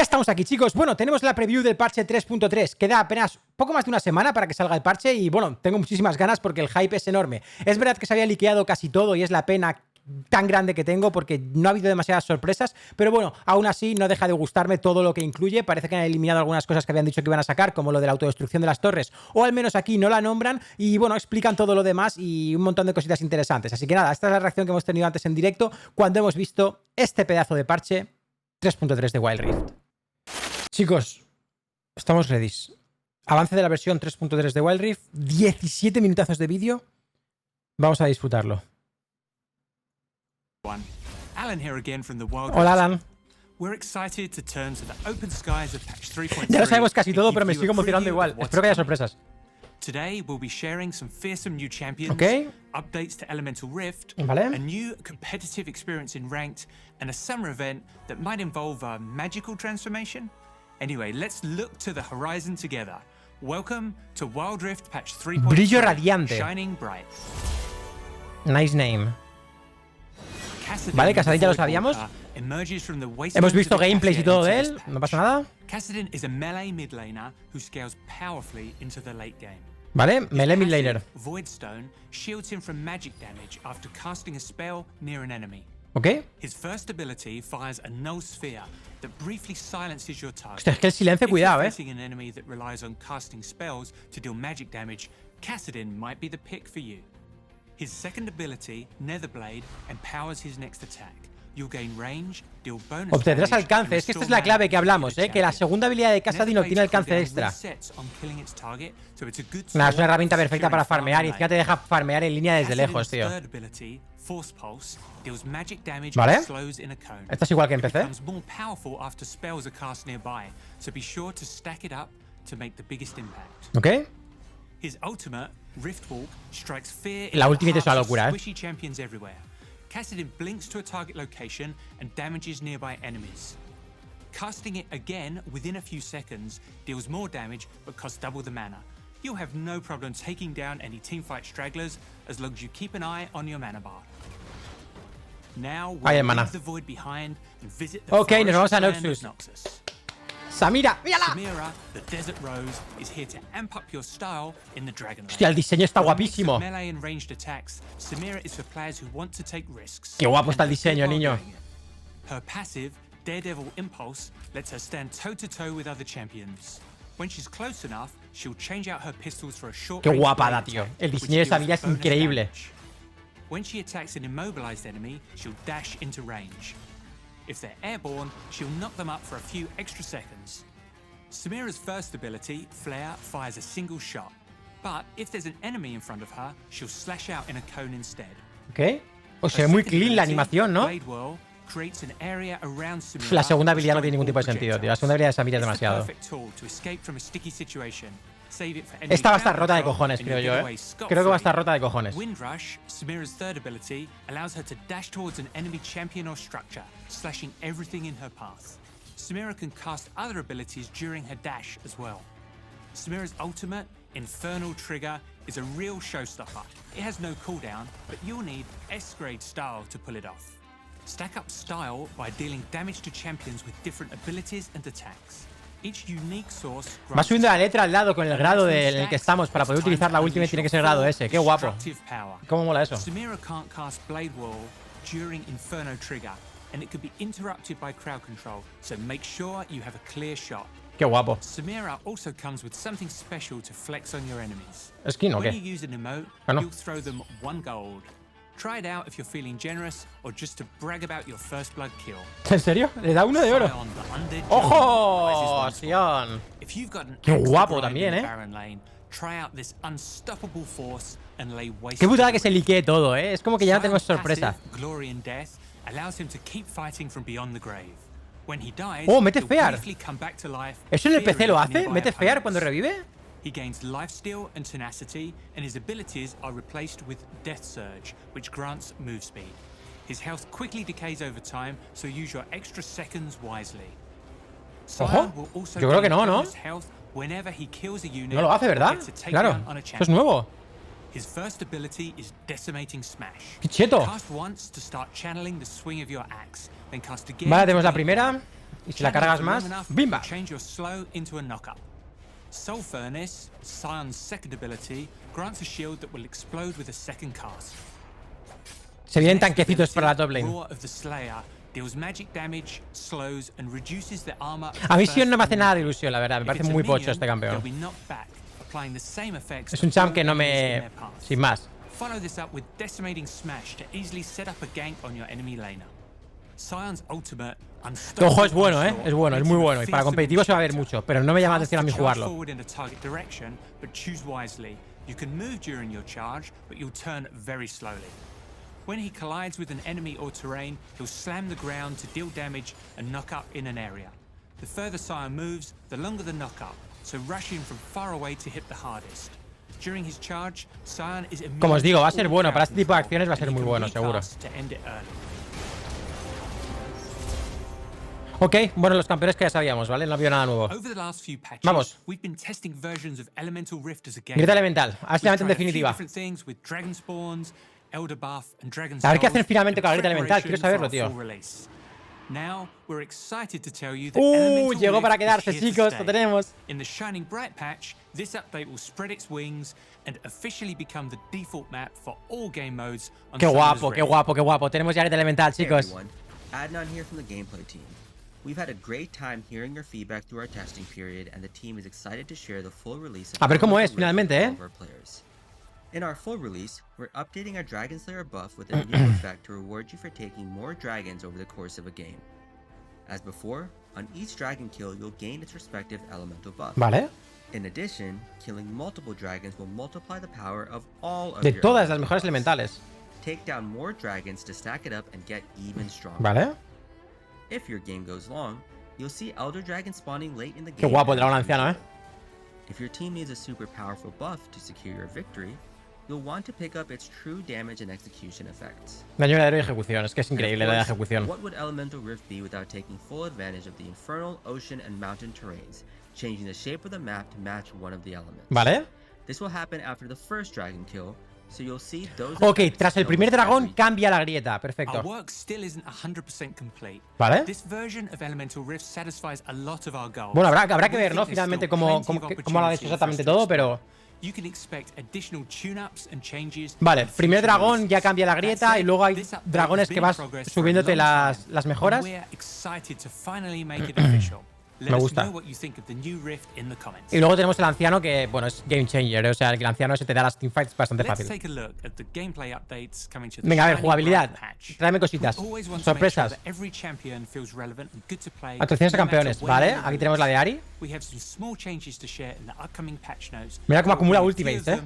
estamos aquí, chicos. Bueno, tenemos la preview del parche 3.3. Queda apenas poco más de una semana para que salga el parche y, bueno, tengo muchísimas ganas porque el hype es enorme. Es verdad que se había liqueado casi todo y es la pena tan grande que tengo porque no ha habido demasiadas sorpresas, pero bueno, aún así no deja de gustarme todo lo que incluye. Parece que han eliminado algunas cosas que habían dicho que iban a sacar, como lo de la autodestrucción de las torres, o al menos aquí no la nombran y bueno, explican todo lo demás y un montón de cositas interesantes. Así que nada, esta es la reacción que hemos tenido antes en directo cuando hemos visto este pedazo de parche 3.3 de Wild Rift. Chicos, estamos ready. Avance de la versión 3.3 de Wild Rift, 17 minutazos de vídeo. Vamos a disfrutarlo. Hola, Alan. Ya lo sabemos casi todo, pero me sigo emocionando igual. Espero que haya sorpresas. Today we'll be sharing some fearsome new champions, updates to Elemental Rift, a new competitive experience in Ranked, and a summer event that might involve a magical transformation. Anyway, let's look to the horizon together. Welcome to Wild Rift Patch 3.3. Brillo radiante. Shining bright. Nice name. Vale, Kassadin ya lo sabíamos. Hemos visto gameplays y todo de él. No pasa nada. Kassadin is a melee mid laner who scales powerfully into the late game. Vale, melee mid laner. Voidstone shields him from magic damage after casting a spell near an enemy. Ok. His first ability fires a null sphere that briefly silences your target. Hostia, es que el silencio, cuidado, Facing an enemy that relies on casting spells to deal magic damage, Kassadin might be the pick for you. His second ability, Netherblade, empowers his next attack. You'll gain range, deal bonus Obtendrás damage, alcance. Es que esta es la clave que hablamos, que la segunda habilidad de Kassadin obtiene alcance extra. Nada, es una herramienta perfecta para farmear y fíjate, te deja farmear en línea desde lejos, tío. Vale. Esto es igual que empecé. Ok. La ultimate es una locura, Kassadin blinks to a target location and damages nearby enemies. Casting it again within a few seconds deals more damage but costs double the mana. You'll have no problem taking down any teamfight stragglers as long as you keep an eye on your mana bar. Now we'll leave the void behind and visit the nos vamos a Noxus. Samira, mírala. Samira, the desert rose, is here to amp up your style in the dragon. Hostia, el diseño está guapísimo. Melee and ranged attacks, Samira is for players who want to take risks. Qué guapo está el diseño, niño. Her passive, Daredevil Impulse, lets her stand toe-to-toe with other champions. When she's close enough, she'll change out her pistols for a short Qué guapada, tío. El diseño de Samira es increíble. When she attacks an immobilized enemy, she'll dash into range. If they're airborne, she'll knock them up for a few extra seconds. Samira's first ability, Flare, fires a single shot. But if there's an enemy in front of her, she'll slash out in a cone instead. Ok. O sea, muy clean la animación, ¿no? La segunda habilidad no tiene ningún tipo de sentido, tío. La segunda habilidad de Samira es demasiado. Esta va a estar rota de cojones, creo yo, Creo que va a estar rota de cojones. Windrush, Samira's third ability, allows her to dash towards an enemy champion or structure, slashing everything in her path. Samira can cast other abilities during her dash as well. Samira's ultimate, Infernal Trigger, is a real showstopper. It has no cooldown, but you'll need S-grade style to pull it off. Stack up style by dealing damage to champions with different abilities and attacks. Va subiendo la letra al lado con el grado en el que estamos. Para poder utilizar la ultimate tiene que ser grado S. Qué guapo. ¿Cómo mola eso? Samira can't cast Blade Wall during Inferno Trigger, and it could be interrupted by crowd control, so make sure you have a clear shot. Qué guapo. Samira also comes with something special to flex on your enemies. ¿Skin o qué? When you use an emote, you'll throw them 1 gold. Try it out if you're feeling generous or just to brag about your first blood kill. ¿En serio? ¿Le da 1 de oro? ¡Ojo! Sion. Qué guapo también, Qué putada que se liquee todo, Es como que ya no tenemos sorpresa. Oh, mete Fear. ¿Eso en el PC lo hace? ¿Mete Fear cuando revive? He gains lifesteal and tenacity, and his abilities are replaced with Death Surge, which grants move speed. His health quickly decays over time, so use your extra seconds wisely. Ojo, yo creo que no, ¿no? No lo hace, ¿verdad? Claro, esto es nuevo. His first ability is Decimating Smash. ¡Qué cheto! Cast once to start channeling the swing of your axe, then cast again. Vale, tenemos la primera. Y si la cargas más, ¡bimba! Change your slow into a knock-up. Soul Furnace, Sion's second ability, grants a shield that will explode with a second cast. Se vienen tanquecitos para la top lane. Roar of the Slayer deals magic damage, slows and reduces the armor. A mí Sion no me hace nada de ilusión, la verdad. Me parece muy pocho este campeón. Es un champ que no me... sin más. Follow this up with Decimating Smash to easily set up a gank on your enemy laner. Sion's ultimate, Ojo, es bueno, ¿eh? Es bueno, es muy bueno. Y para competitivo se va a ver mucho, pero no me llama la atención a mí jugarlo. You can move during your charge, but you'll turn very slowly. When he collides with an enemy or terrain, he'll slam the ground to deal damage and knock up in an area. The further Sion moves, the longer the knock up, so rush in from far away to hit the hardest. During his charge, Sion is Como os digo, va a ser bueno. Para este tipo de acciones va a ser muy bueno, seguro. Ok, bueno, los campeones que ya sabíamos, ¿vale? No había nada nuevo. Vamos. Grieta elemental. A ver si la meten en definitiva. A ver qué hacen finalmente con la grieta elemental. Quiero saberlo, tío. Llegó para quedarse, chicos. Lo tenemos. Qué guapo, qué guapo, qué guapo. Tenemos ya grieta elemental, chicos. We've had a great time hearing your feedback through our testing period, and the team is excited to share the full release of A ver cómo es finalmente, all of our players. In our full release, we're updating our Dragon Slayer buff with a new effect to reward you for taking more dragons over the course of a game. As before, on each dragon kill, you'll gain its respective elemental buff. Vale. In addition, killing multiple dragons will multiply the power of all of De your todas las mejores elementales. Take down more dragons to stack it up and get even stronger. Vale. If your game goes long, you'll see Elder Dragon spawning late in the game. Qué guapo el dragón anciano, If your team needs a super powerful buff to secure your victory, you'll want to pick up its true damage and execution effects. Daño verdadero y ejecución. Es que es increíble la ejecución. What would Elemental Rift be without taking full advantage of the infernal, ocean, and mountain terrains, changing the shape of the map to match one of the elements? Vale. This will happen after the first dragon kill. So you'll see those ok, tras el primer dragón cambia la grieta. Perfecto. Vale. Bueno, habrá que ver, ¿no? Finalmente cómo lo han hecho exactamente todo, pero... Vale, primer dragón ya cambia la grieta y luego hay dragones que vas subiéndote las mejoras. Me gusta. Y luego tenemos el anciano que, bueno, es game changer, o sea, el anciano se te da las teamfights bastante fácil. Venga, a ver, jugabilidad. Tráeme cositas. Sorpresas. Actualizaciones de campeones, ¿vale? Aquí tenemos la de Ari. Mira cómo acumula ultimates,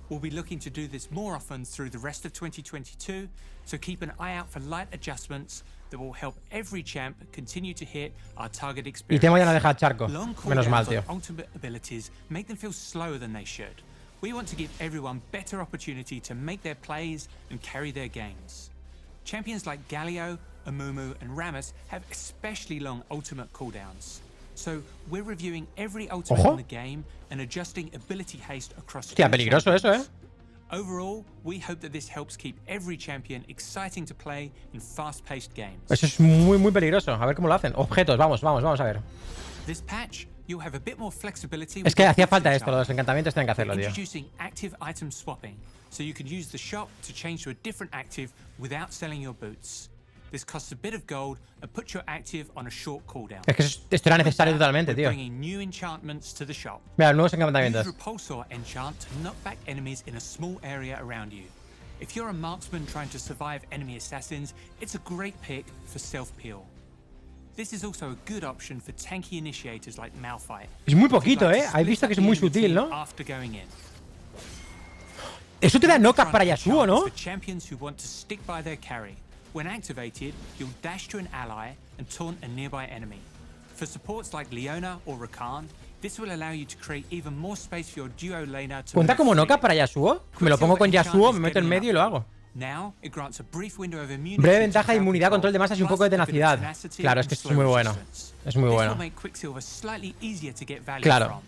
We'll be looking to do this more often through the rest of 2022, so keep an eye out for light adjustments that will help every champ continue to hit our target experience. Y Temo ya no deja charco. Menos mal, tío. Ultimate abilities make them feel slower than they should. We want to give everyone better opportunity to make their plays and carry their games. Champions like Galio, Amumu, and Rammus have especially long ultimate cooldowns. So we're reviewing every ultimate in the game and adjusting ability haste across. Hostia, peligroso eso, Overall, we hope that this helps keep every champion exciting to play in fast-paced games. Eso es muy, muy peligroso. A ver cómo lo hacen. Objetos, vamos a ver. This patch, you'll have a bit more flexibility. Es que hacía falta esto, los encantamientos tienen que hacerlo, tío. Introducing active item swapping, so you can use the shop to change to a different active without selling your boots. This costs a bit of gold and puts your active on a short cooldown. Es que esto era necesario totalmente, tío. Bringing new enchantments to the shop. Mira, nuevos encantamientos. Use Repulsor enchant to knock back enemies in a small area around you. If you're a marksman trying to survive enemy assassins, it's a great pick for self-peel. This is also a good option for tanky initiators like Malphite. Es muy poquito, Habéis visto que es muy sutil, ¿no? Eso te da knock-up para Yasuo, ¿no? Champions who want to stick by their carry. When activated, you'll dash to an ally and taunt a nearby enemy. For supports like Leona or Rakan, this will allow you to create even more space for your duo laner to... ¿Cuenta como knock-up para Yasuo? Me lo pongo con Yasuo, me meto en medio y lo hago. Breve ventaja de inmunidad, control de masas y un poco de tenacidad. Claro, es que esto es muy bueno. Es muy bueno. Claro.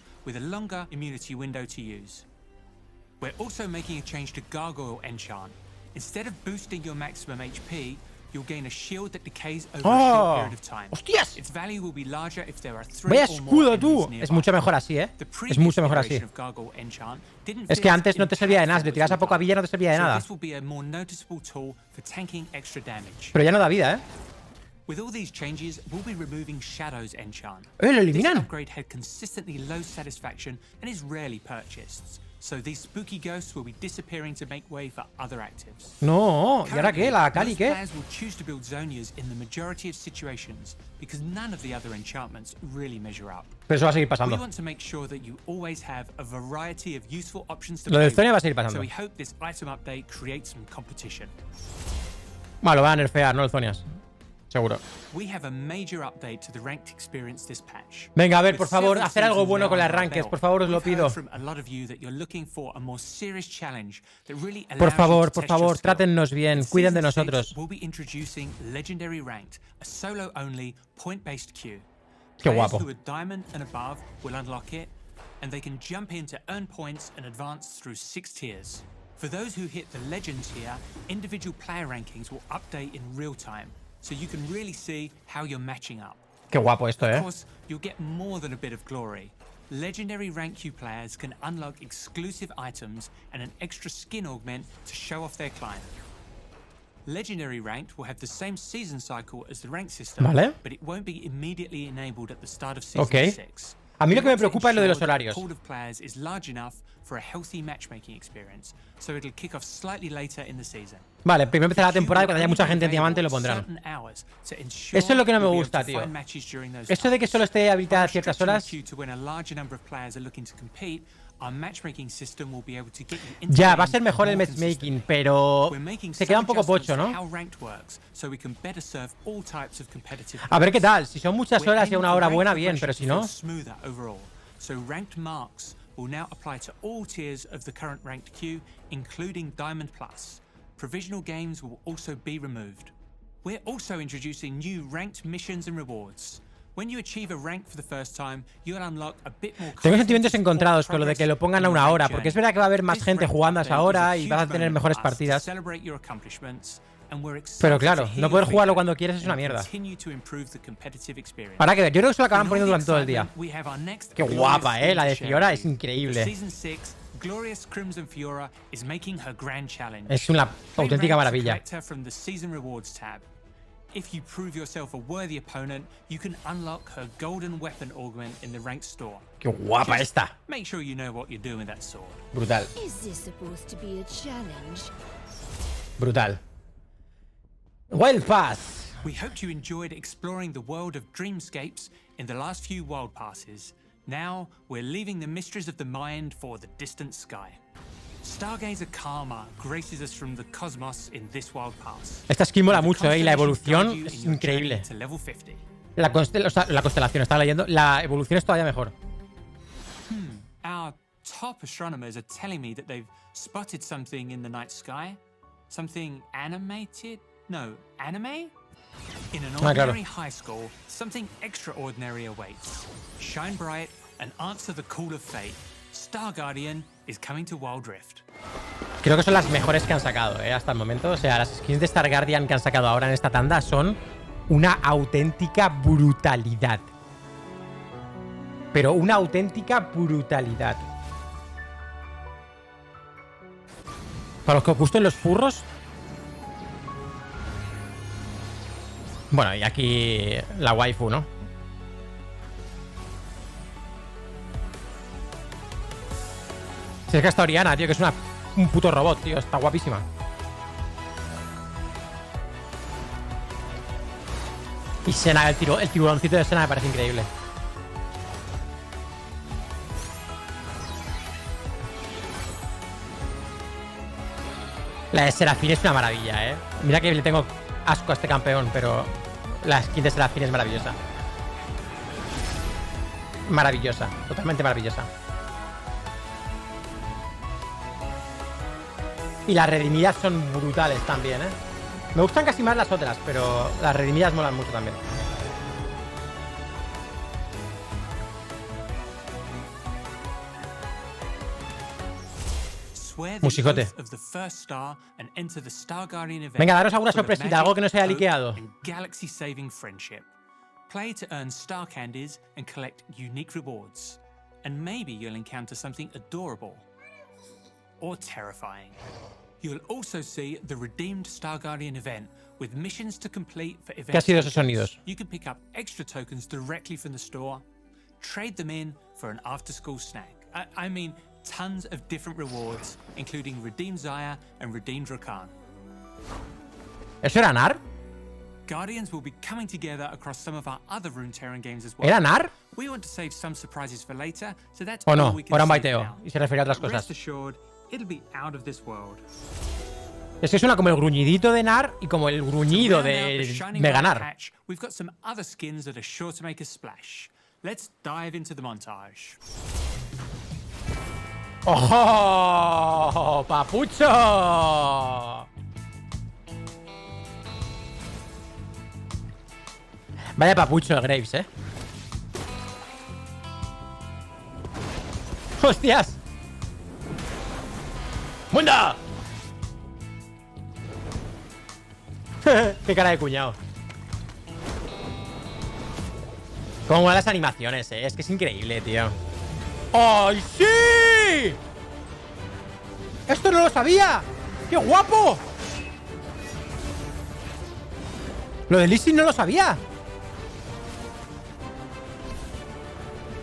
We're also making a change to Gargoyle Enchant. Instead of boosting your maximum HP, you'll gain a shield that decays over a ¡Oh! short period of time. ¡Hostias! Its value will be larger if there are 3 ¡Vaya or more escudo, tú! enemies Es nearby. mucho mejor así, ¿eh? The Es previous mucho mejor así. iteration of Gargoyle Enchant didn't Es que feel antes as no te servía de nada. Si le impactful tirabas a as poca all villa no te servía de so nada. this will be a more noticeable tool for tanking extra damage. Pero ya no da vida, ¿eh? With all these changes, we'll be removing Shadow's Enchant. ¡Eh, lo This eliminan! upgrade had consistently low satisfaction and is rarely purchased. So these spooky ghosts will be disappearing to make way for other actives. No, ¿y ahora qué? ¿La Kali Most qué? players will choose to build Zonias in the majority of situations because none of the other enchantments really measure up. Pero eso va a seguir We pasando. want to make sure that you always have a variety of useful options to Lo de play Zonia va a with, seguir so pasando. we hope this item update creates some competition. Bueno, lo van a nerfear, ¿no? El Zonias. Seguro. We have a major update to the ranked experience this patch. Venga, a ver, With por favor, several hacer algo seasons bueno now con las under our rankings. belt, Por favor, os lo we've heard pido. from a lot of you that you're looking for a more serious challenge that really allows Por you to favor, test your skill. trátennos bien. In Cuiden de Season 6, nosotros. We'll be introducing Legendary Ranked, a solo-only, point-based queue. Qué Players guapo. who are Diamond and above will unlock it, and they can jump in to earn points and advance through 6 tiers. For those who hit the Legend tier, individual player rankings will update in real time, so you can really see how you're matching up. Qué guapo esto, Of ¿eh? course, you'll get more than a bit of glory. Legendary Rank Q players can unlock exclusive items and an extra skin augment to show off their climb. Legendary Ranked will have the same season cycle as the rank system, Vale. but it won't be immediately enabled at the start of Season Ok. 6. A mí lo We que me want to preocupa es lo de los ensure that horarios. the pool of players is large enough for a healthy matchmaking experience, so it'll kick off slightly later in the season. Vale, primero empezar la temporada y cuando haya mucha gente en diamante lo pondrán. Eso es lo que no me gusta, tío. Eso de que solo esté habilitada a ciertas horas. Ya, va a ser mejor el matchmaking, pero se queda un poco pocho, ¿no? A ver qué tal. Si son muchas horas y a una hora buena, bien, pero si no. So ranked marks will now apply to all tiers of the current ranked queue, including Diamond Plus. Provisional games will also be removed. We're also introducing new ranked missions and rewards. When you achieve a rank for the first time, you'll unlock a bit more. Tengo sentimientos encontrados con lo de que lo pongan a una hora, porque es verdad que va a haber más gente jugando a esa hora y vas a tener mejores partidas. Pero claro, no poder jugarlo cuando quieres es una mierda. Habrá que ver, yo creo que se lo acaban poniendo durante todo el día. Qué guapa, la de Fiora es increíble. Es una auténtica maravilla. If you prove yourself a worthy opponent, you can unlock her golden weapon augment in the ranked store. Qué guapa esta. Make sure you know what you're doing with that sword. Brutal. Is this supposed to be a challenge? Brutal. Wild Pass. We hoped you enjoyed exploring the world of Dreamscapes in the last few Wild Passes. Now, we're leaving the mysteries of the mind for the distant sky. Stargazer Karma graces us from the cosmos in this Wild Pass. Esta skin mola mucho, y la evolución es increíble. La constelación, estaba leyendo. La evolución es todavía mejor. Our top astronomers are telling me that they've spotted something in the night sky. Something animated? No, anime? In an ordinary high school, something extraordinary awaits. Shine bright and answer the call of fate. Star Guardian is coming to Wild Rift. Creo que son las mejores que han sacado, hasta el momento. O sea, las skins de Star Guardian que han sacado ahora en esta tanda son una auténtica brutalidad. Pero una auténtica brutalidad. Para los que os gusten los furros. Bueno, y aquí la waifu, ¿no? Si es que está Oriana, tío, que es un puto robot, tío. Está guapísima. Y Sena, el tiburoncito de Sena me parece increíble. La de Serafín es una maravilla, Mira que le tengo asco a este campeón, pero la skin de Serafín es maravillosa. Maravillosa, totalmente maravillosa. Y las redimidas son brutales también, Me gustan casi más las otras, pero las redimidas molan mucho también. Swear the Musicote. oath of the first star and enter the Star Guardian event. Venga, daros alguna full of sorpresita, algo que no se haya magic, liqueado. hope, and galaxy-saving friendship. Play to earn star candies and collect unique rewards. And maybe you'll encounter something adorable or terrifying. You'll also see the redeemed Star Guardian event with missions to complete for event ¿Qué ha sido esos tokens. sonidos? You can pick up extra tokens directly from the store, trade them in for an after-school snack. I mean, tons of different rewards, including redeemed Zaya and redeemed Rakan. ¿Eso era NAR? Guardians will be coming together across some of our other Runeterran games as well. ¿Era NAR? We want to save some surprises for later, so that's ¿O all no? we ¿O era can un say for baiteo? now. Y se refería a otras Rest cosas. assured, it'll be out of this world. Es que suena como el gruñidito de NAR y como el gruñido To round out the de Shining Mega Light NAR. patch, we've got some other skins that are sure to make a splash. Let's dive into the montage. ¡Oh! ¡Papucho! Vaya papucho el Graves, ¿eh? ¡Hostias! ¡Munda! ¡Qué cara de cuñado! Cómo van las animaciones, ¿eh? Es que es increíble, tío. ¡Ay, sí! ¡Esto no lo sabía! ¡Qué guapo! Lo de Lizzie no lo sabía.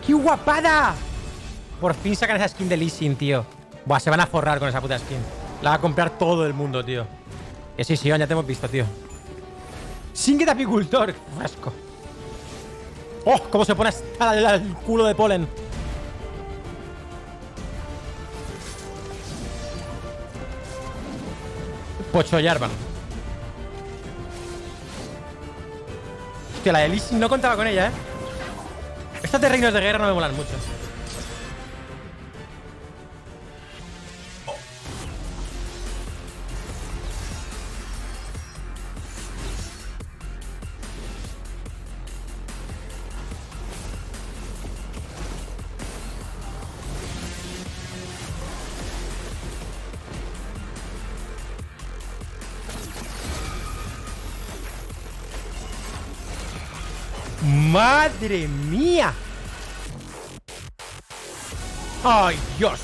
¡Qué guapada! Por fin sacan esa skin de Lizzie, tío. Buah, se van a forrar con esa puta skin. La va a comprar todo el mundo, tío. Que sí, Sion, ya te hemos visto, tío. Singet apicultor. Fresco. ¡Oh! Cómo se pone hasta el culo de polen. Pocho Yarvan. Hostia, la de Lizzie no contaba con ella, ¿eh? Estos terrenos de guerra no me molan mucho. ¡Madre mía! ¡Ay, Dios!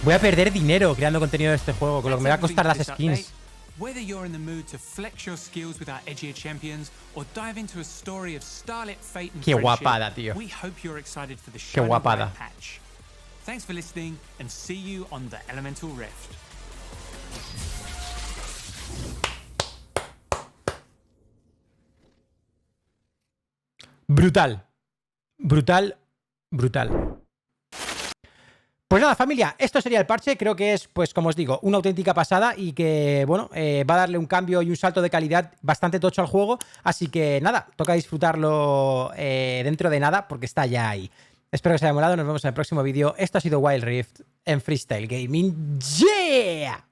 Voy a perder dinero creando contenido de este juego, con lo que me va a costar las skins. Whether you're in the mood to flex your skills with our edgier champions or dive into a story of starlit fate and Qué friendship, guapada, tío. we hope you're excited for the Qué Shining guapada. Light patch. Thanks for listening and see you on the Elemental Rift. Brutal. Brutal. Brutal. Pues nada, familia, esto sería el parche. Creo que es, pues como os digo, una auténtica pasada y que, bueno, va a darle un cambio y un salto de calidad bastante tocho al juego. Así que nada, toca disfrutarlo dentro de nada porque está ya ahí. Espero que os haya molado. Nos vemos en el próximo vídeo. Esto ha sido Wild Rift en Freestyle Gaming. ¡Yeah!